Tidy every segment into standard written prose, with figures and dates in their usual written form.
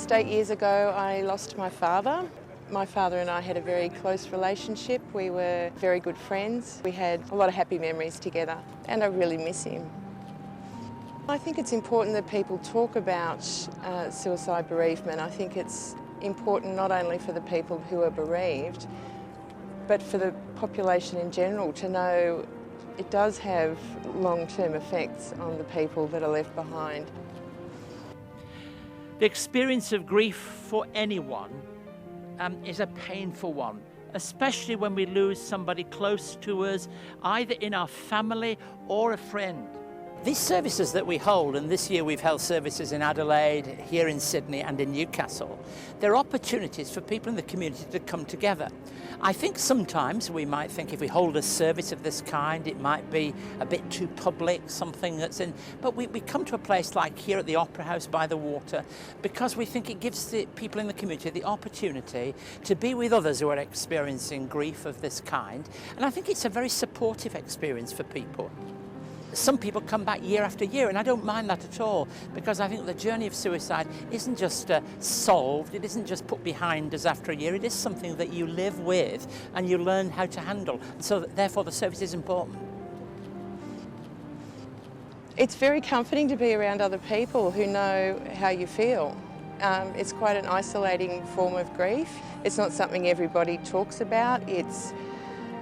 Almost 8 years ago, I lost my father. My father and I had a very close relationship. We were very good friends. We had a lot of happy memories together, and I really miss him. I think it's important that people talk about suicide bereavement. I think it's important not only for the people who are bereaved, but for the population in general to know it does have long-term effects on the people that are left behind. The experience of grief for anyone is a painful one, especially when we lose somebody close to us, either in our family or a friend. These services that we hold, and this year we've held services in Adelaide, here in Sydney and in Newcastle, they're opportunities for people in the community to come together. I think sometimes we might think if we hold a service of this kind, it might be a bit too public, something that's in, but we come to a place like here at the Opera House by the water because we think it gives the people in the community the opportunity to be with others who are experiencing grief of this kind, and I think it's a very supportive experience for people. Some people come back year after year, and I don't mind that at all, because I think the journey of suicide isn't just solved, it isn't just put behind us after a year, it is something that you live with and you learn how to handle. So therefore the service is important. It's very comforting to be around other people who know how you feel. It's quite an isolating form of grief. It's not something everybody talks about. It's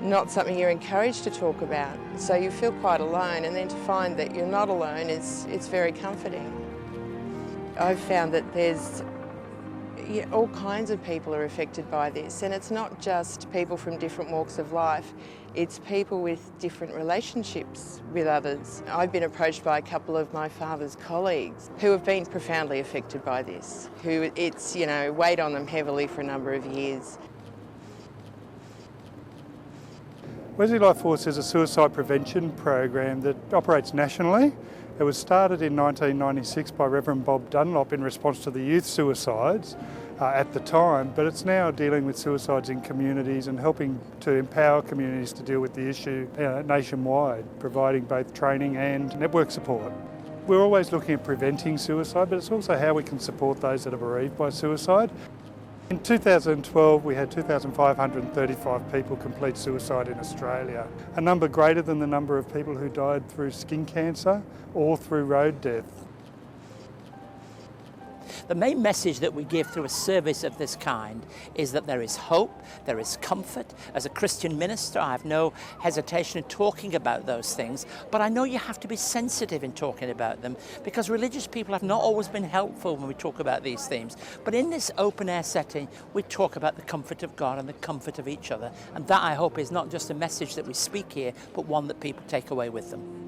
not something you're encouraged to talk about. So you feel quite alone, and then to find that you're not alone it's very comforting. I've found that there's all kinds of people are affected by this, and it's not just people from different walks of life, it's people with different relationships with others. I've been approached by a couple of my father's colleagues who have been profoundly affected by this, who it's weighed on them heavily for a number of years. Wesley Life Force is a suicide prevention program that operates nationally. It was started in 1996 by Reverend Bob Dunlop in response to the youth suicides at the time, but it's now dealing with suicides in communities and helping to empower communities to deal with the issue nationwide, providing both training and network support. We're always looking at preventing suicide, but it's also how we can support those that are bereaved by suicide. In 2012, we had 2,535 people complete suicide in Australia, a number greater than the number of people who died through skin cancer or through road death. The main message that we give through a service of this kind is that there is hope, there is comfort. As a Christian minister, I have no hesitation in talking about those things, but I know you have to be sensitive in talking about them because religious people have not always been helpful when we talk about these themes. But in this open air setting, we talk about the comfort of God and the comfort of each other, and that, I hope, is not just a message that we speak here, but one that people take away with them.